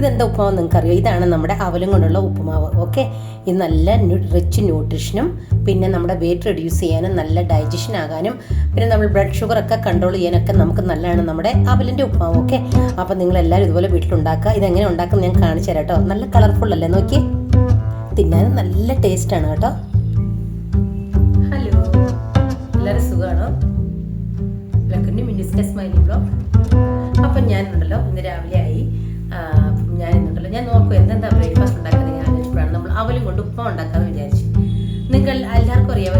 ഇതെന്താ ഉപ്പുമാവ് നിങ്ങൾക്കറിയോ? ഇതാണ് നമ്മുടെ അവലും കൊണ്ടുള്ള ഉപ്പുമാവ്. ഓക്കെ, ഇത് നല്ല റിച്ച് ന്യൂട്രീഷനും പിന്നെ നമ്മുടെ വെയിറ്റ് റെഡ്യൂസ് ചെയ്യാനും നല്ല ഡൈജഷൻ ആകാനും പിന്നെ നമ്മൾ ബ്ലഡ് ഷുഗർ ഒക്കെ കൺട്രോൾ ചെയ്യാനൊക്കെ നമുക്ക് നല്ലതാണ് നമ്മുടെ അവലിൻ്റെ ഉപ്പുമാവ്. ഓക്കെ, അപ്പോൾ നിങ്ങളെല്ലാവരും ഇതുപോലെ വീട്ടിലുണ്ടാക്കുക. ഇതെങ്ങനെ ഉണ്ടാക്കുന്നത് ഞാൻ കാണിച്ചു തരാം കേട്ടോ. നല്ല കളർഫുൾ അല്ലേ, നോക്കി, തിന്നാനും നല്ല ടേസ്റ്റാണ് കേട്ടോ. ഹലോ, എല്ലാവരും സുഖമാണോ? വെൽക്കം ടു മിനിസ്ക സ്മൈലിംഗ് ബ്ലോഗ്. അപ്പം ഞാനുണ്ടല്ലോ ഇന്ന് രാവിലെ ആയി. ഞാൻ നോക്കും എന്തെന്താ ബ്രേക്ക്ഫാസ്റ്റ് ഉണ്ടാക്കുന്നത്. ഞാൻ ആലോചിച്ചപ്പോഴാണ് നമ്മൾ അവലും കൊണ്ട് ഉപ്പുമാവ് ഉണ്ടാക്കാമെന്ന് വിചാരിച്ചു. നിങ്ങൾ എല്ലാവർക്കും അറിയാം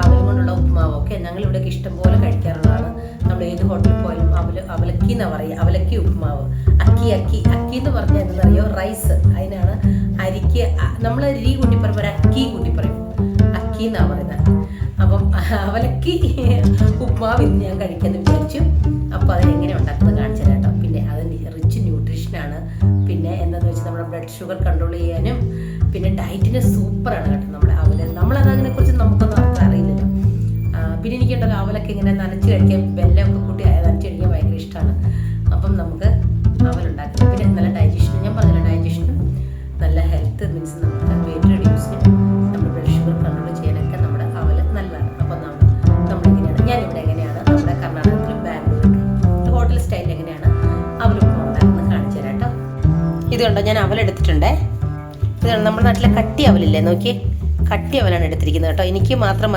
അവലും കൊണ്ടുള്ള ഉപ്പുമാവ്. ഓക്കെ, ഞങ്ങളിവിടെ ഇഷ്ടം പോലെ കഴിക്കാറുള്ളതാണ്. നമ്മൾ ഏത് ഹോട്ടലിൽ പോയാലും അവലക്കി എന്നാണ് പറയുക. അവലക്കി ഉപ്പുമാവ്, അക്കി എന്ന് പറഞ്ഞാൽ എന്താണെന്നറിയോ? റൈസ്. അതിനാണ് അരിക്ക് നമ്മൾ അരി കൂട്ടി പറയുമ്പോൾ അക്കി കൂട്ടി പറയും, അക്കി എന്നാണ് പറയുന്നത്. അപ്പം അവലക്കി ഉപ്പുമാവ് ഇന്ന് ഞാൻ കഴിക്കാമെന്ന് വിചാരിച്ചു. അപ്പോൾ അതിനെങ്ങനെ ഉണ്ടാക്കുന്നത് കാണിച്ചു തരാം കേട്ടോ. പിന്നെ അതിന് റിച്ച് ന്യൂട്രീഷനാണ്. പിന്നെ എന്താണെന്ന് വെച്ചാൽ നമ്മുടെ ബ്ലഡ് ഷുഗർ കൺട്രോൾ ചെയ്യാനും പിന്നെ ഡയറ്റിന് സൂപ്പറാണ് കേട്ടോ നമ്മുടെ അവല്. നമ്മളതിനെക്കുറിച്ച് നമുക്കൊന്നും അത്ര അറിയില്ലല്ലോ. പിന്നെ എനിക്കുണ്ടല്ലോ അവലൊക്കെ ഇങ്ങനെ നനച്ച് കഴിക്കാൻ, വെല്ലമൊക്കെ കൂട്ടി നനച്ച് കഴിക്കാൻ ഭയങ്കര ഇഷ്ടമാണ്. അപ്പം നമുക്ക് അവലുണ്ടാക്കുന്നത് പിന്നെ നല്ല ഡൈജഷനും, ഞാൻ പറഞ്ഞല്ലോ ഡൈജഷനും നല്ല ഹെൽത്ത് മീൻസ് നമുക്ക് വെയിറ്റ് റെഡ്യൂസിനും നമ്മുടെ ബ്ലഡ് ഷുഗർ കൺട്രോൾ ചെയ്യാനൊക്കെ നമ്മുടെ അവല് നല്ലതാണ്. അപ്പം നമ്മളിങ്ങനെയാണ്, ഞാനിവിടെ എങ്ങനെയാണ് നമ്മുടെ കർണാടകത്തിലും ബാംഗ്ലൂരിലും ഹോട്ടൽ സ്റ്റൈലിൽ എങ്ങനെയാണ് അവലുപ്പുമാവ് ഉണ്ടാക്കുന്നത് കാണിച്ചു തരാം കേട്ടോ. ഇത് കണ്ടോ, ഞാൻ അവലെടുത്തിട്ടുണ്ടേ. ഇതാണ് നമ്മുടെ നാട്ടിലെ കട്ടി അവലില്ലേ, നോക്കി, കട്ടി അവലാണ് എടുത്തിരിക്കുന്നത് കേട്ടോ. എനിക്ക് മാത്രം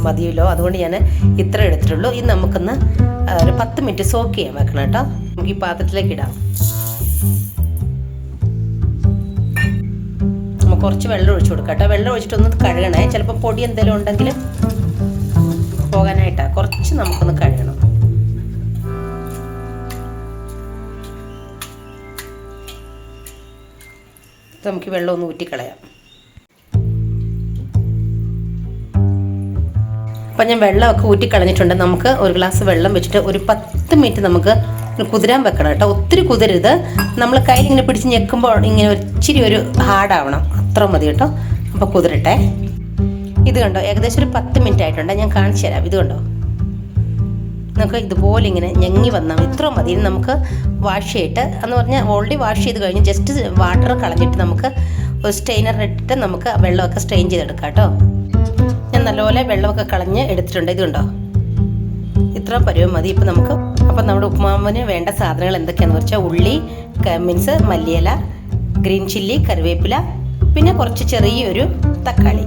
മതിയല്ലോ, അതുകൊണ്ട് ഞാൻ ഇത്ര എടുത്തിട്ടുള്ളൂ. ഇത് നമുക്കൊന്ന് ഒരു 10 മിനിറ്റ് സോക്ക് ചെയ്യാൻ വെക്കണം കേട്ടോ. നമുക്ക് ഈ പാത്രത്തിലേക്ക് ഇടാം. നമുക്ക് കുറച്ച് വെള്ളം ഒഴിച്ചു കൊടുക്കാം കേട്ടോ. വെള്ളം ഒഴിച്ചിട്ടൊന്ന് കഴുകണേ. ചിലപ്പോൾ പൊടി എന്തെങ്കിലും ഉണ്ടെങ്കിൽ പോകാനായിട്ടാണ്. കുറച്ച് നമുക്കൊന്ന് കഴുകണം. നമുക്ക് വെള്ളം ഒന്ന് ഊറ്റിക്കളയാം. അപ്പം ഞാൻ വെള്ളമൊക്കെ ഊറ്റിക്കളഞ്ഞിട്ടുണ്ട്. നമുക്ക് ഒരു ഗ്ലാസ് വെള്ളം വെച്ചിട്ട് ഒരു 10 മിനിറ്റ് നമുക്ക് കുതിരാൻ വെക്കണം കേട്ടോ. ഒത്തിരി കുതിരരുത്. നമ്മൾ കയ്യിൽ ഇങ്ങനെ പിടിച്ച് ഞെക്കുമ്പോൾ ഇങ്ങനെ ഇച്ചിരി ഒരു ഹാർഡാവണം, അത്ര മതി കേട്ടോ. അപ്പോൾ കുതിരട്ടെ. ഇത് കണ്ടോ, ഏകദേശം ഒരു 10 മിനിറ്റ് ആയിട്ടുണ്ട്. ഞാൻ കാണിച്ചു തരാം. ഇത് കണ്ടോ, നമുക്ക് ഇതുപോലെ ഇങ്ങനെ ഞെങ്ങി വന്നാൽ ഇത്ര മതി. നമുക്ക് വാഷ് ചെയ്തിട്ട് എന്ന് പറഞ്ഞാൽ ഓൾറെഡി വാഷ് ചെയ്ത് കഴിഞ്ഞ് ജസ്റ്റ് വാട്ടർ കളഞ്ഞിട്ട് നമുക്ക് ഒരു സ്ട്രെയിനർ ഇട്ടിട്ട് നമുക്ക് വെള്ളമൊക്കെ സ്ട്രെയിൻ ചെയ്തെടുക്കാം കേട്ടോ. ഞാൻ നല്ലപോലെ വെള്ളമൊക്കെ കളഞ്ഞ് എടുത്തിട്ടുണ്ട്. ഇതുണ്ടോ, ഇത്ര പരുവം മതി. ഇപ്പം നമുക്ക് നമ്മുടെ ഉപ്പുമാവിന് വേണ്ട സാധനങ്ങൾ എന്തൊക്കെയാണെന്ന് വെച്ചാൽ ഉള്ളി മീൻസ് മല്ലിയില, ഗ്രീൻ ചില്ലി, കറിവേപ്പില, പിന്നെ കുറച്ച് ചെറിയൊരു തക്കാളി.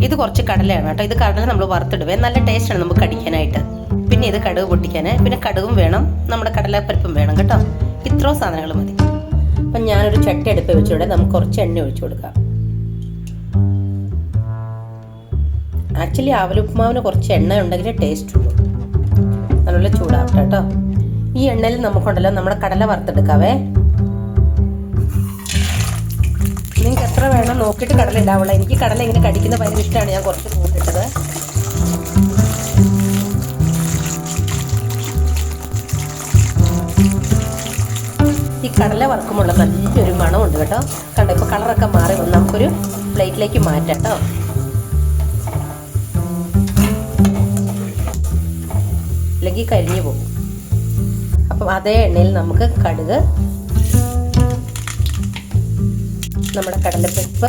ഇത് കുറച്ച് കടലയാണ് കേട്ടോ. ഇത് കടല നമ്മൾ വറുത്തിടുവേ, നല്ല ടേസ്റ്റാണ് നമുക്ക് കടിക്കാനായിട്ട്. പിന്നെ ഇത് കടുക് പൊട്ടിക്കാൻ, പിന്നെ കടുകും വേണം, നമ്മുടെ കടലപ്പരിപ്പും വേണം കേട്ടോ. ഇത്രയും സാധനങ്ങൾ മതി. അപ്പം ഞാനൊരു ചട്ടി അടുപ്പ് വെച്ചിവിടെ നമുക്ക് കുറച്ച് എണ്ണ ഒഴിച്ചു കൊടുക്കാം. ആക്ച്വലി അവലുപ്പുമാവിന് കുറച്ച് എണ്ണ ഉണ്ടെങ്കിലേ ടേസ്റ്റ് ഉള്ളൂ. നല്ല ചൂടാവട്ടെ കേട്ടോ. ഈ എണ്ണയിൽ നമുക്കുണ്ടല്ലോ നമ്മുടെ കടല വറുത്തെടുക്കാവേ. നിങ്ങൾക്ക് എത്ര വേണം നോക്കിയിട്ട് കടല ഇടാവുള്ളൂ. എനിക്ക് കടല ഇങ്ങനെ കടിക്കുന്ന ഭയങ്കര ഇഷ്ടമാണ്. ഞാൻ കുറച്ച് കൂട്ടിട്ടത്. ഈ കടല വറുക്കുമ്പോൾ നല്ലൊരു മണമുണ്ട് കേട്ടോ. കണ്ടോ, ഇപ്പോൾ കളറൊക്കെ മാറി വന്ന് നമുക്കൊരു പ്ലേറ്റിലേക്ക് മാറ്റാം കേട്ടോ. അല്ലെങ്കിൽ കരിഞ്ഞു പോകും. അപ്പം അതേ എണ്ണയിൽ നമുക്ക് കടുക്, നമ്മുടെ കടലപ്പരിപ്പ്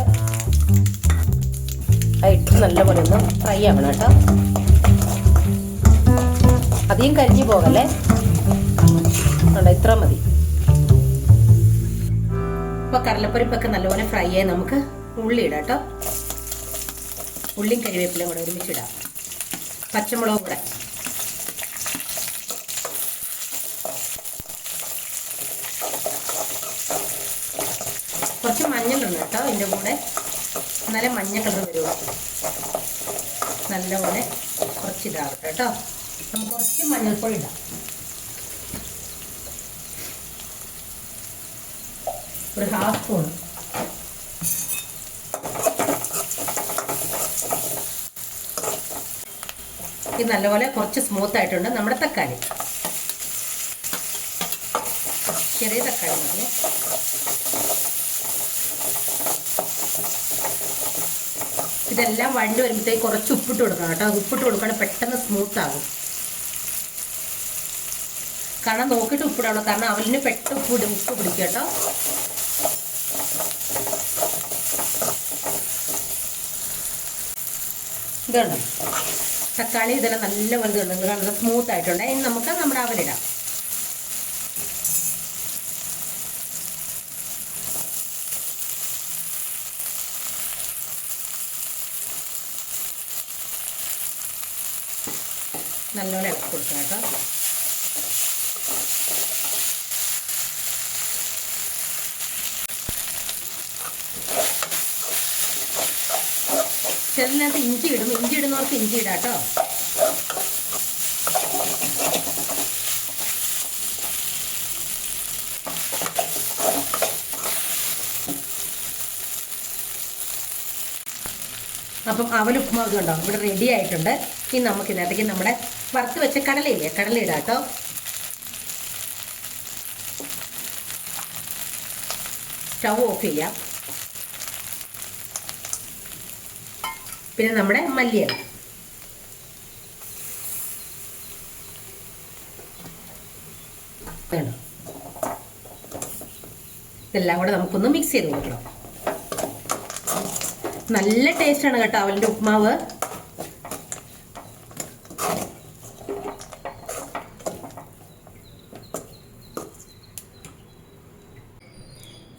ഇട്ട് നല്ലപോലെ ഒന്ന് ഫ്രൈ ആവണം കേട്ടോ. അധികം കരിഞ്ഞു പോകല്ലേ. കണ്ടോ, ഇത്ര മതി. അപ്പോൾ കടലപ്പരിപ്പൊക്കെ നല്ലപോലെ ഫ്രൈ ആയി നമുക്ക് ഉള്ളി ഇടാം കേട്ടോ. ഉള്ളിയും കരിവേപ്പിലയും കൂടെ ഒരുമിച്ചിടാം. പച്ചമുളകും കൂടെ. കുറച്ച് മഞ്ഞളുണ്ട് കേട്ടോ ഇതിൻ്റെ കൂടെ, എന്നാലേ മഞ്ഞ കളർ വരുള്ളൂ. നല്ലപോലെ കുറച്ച് ഇതാവട്ടെ കേട്ടോ. നമുക്ക് കുറച്ച് മഞ്ഞൾപ്പൊടി ഇടാം. ഒരു 1/2 സ്പൂൺ. ഇത് നല്ലപോലെ കുറച്ച് സ്മൂത്ത് ആയിട്ടുണ്ട്. നമ്മുടെ തക്കാളി, ചെറിയ തക്കാളി മതി. ഇതെല്ലാം വഴണ്ട് വരുമ്പോഴത്തേക്ക് കുറച്ച് ഉപ്പിട്ട് കൊടുക്കണം കേട്ടോ. ഉപ്പിട്ട് കൊടുക്കുകയാണെങ്കിൽ പെട്ടെന്ന് സ്മൂത്ത് ആകും. കാരണം നോക്കിയിട്ട് ഉപ്പിടാവുള്ളൂ. കാരണം അവലിന് ഉപ്പ് പിടിക്കും കേട്ടോ. ഇതുണ്ടോ, തക്കാളി ഇതെല്ലാം നല്ല വെന്തുണ്ട്, നല്ല സ്മൂത്ത് ആയിട്ടുണ്ട്. ഇനി നമുക്ക് നമ്മുടെ അവലിടാം. നല്ലോണം ഇളക്കി കൊടുക്കാം കേട്ടോ. ചിലതിനകത്ത് ഇഞ്ചി ഇടും, ഇഞ്ചി ഇടുന്നവർക്ക് ഇഞ്ചി ഇടാം കേട്ടോ. അപ്പം അവൽ ഉപ്പുമാവ് കണ്ടോ ഇവിടെ റെഡി ആയിട്ടുണ്ട്. ഇനി നമുക്ക് ഇതിനകത്തേക്ക് നമ്മുടെ വറുത്ത് വെച്ച കടലയില്ലേ, കടല ഇടാം കേട്ടോ. സ്റ്റൗ ഓഫ് ചെയ്യാം. പിന്നെ നമ്മുടെ മല്ലിയില, വേണം. ഇതെല്ലാം കൂടെ നമുക്കൊന്ന് മിക്സ് ചെയ്ത് കൊടുക്കണം. നല്ല ടേസ്റ്റാണ് കേട്ടോ അവലിൻ്റെ ഉപ്മാവ്.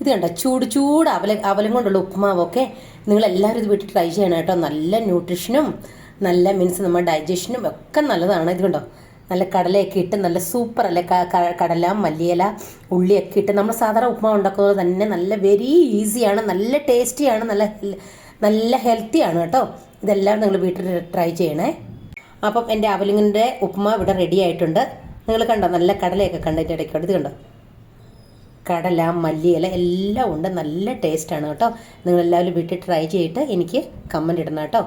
ഇത് കണ്ടോ ചൂട് അവലും കൊണ്ടുള്ള ഉപ്മാവൊക്കെ നിങ്ങളെല്ലാവരും ഇത് വീട്ടിൽ ട്രൈ ചെയ്യണം കേട്ടോ. നല്ല ന്യൂട്രീഷനും നല്ല മീൻസ് നമ്മുടെ ഡൈജഷനും ഒക്കെ നല്ലതാണ്. ഇത് കണ്ടോ നല്ല കടലയൊക്കെ ഇട്ട് നല്ല സൂപ്പർ അല്ലേ, കടല മല്ലിയില ഉള്ളിയൊക്കെ ഇട്ട് നമ്മൾ സാധാരണ ഉപ്മാവ് ഉണ്ടാക്കുന്നത് തന്നെ നല്ല വെരി ഈസിയാണ്, നല്ല ടേസ്റ്റിയാണ്, നല്ല ഹെൽത്തിയാണ് കേട്ടോ. ഇതെല്ലാം നിങ്ങൾ വീട്ടിൽ ട്രൈ ചെയ്യണേ. അപ്പം എൻ്റെ അവലിങ്ങിൻ്റെ ഉപ്മാവ് ഇവിടെ റെഡി ആയിട്ടുണ്ട്. നിങ്ങൾ കണ്ടോ നല്ല കടലയൊക്കെ കണ്ടതിൻ്റെ ഇടയ്ക്കോട്ട്. ഇത് കണ്ടോ കടല മല്ലിയില എല്ലാം ഉണ്ട്, നല്ല ടേസ്റ്റാണ് കേട്ടോ. നിങ്ങളെല്ലാവരും വീട്ടിൽ ട്രൈ ചെയ്തിട്ട് എനിക്ക് കമൻറ്റ് ഇടണം കേട്ടോ.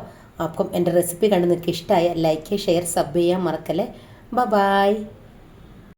അപ്പം എൻ്റെ റെസിപ്പി കണ്ട് നിങ്ങൾക്ക് ഇഷ്ടമായ ലൈക്ക് ഷെയർ സബ് ചെയ്യാൻ മറക്കല്ലേ. ബൈ.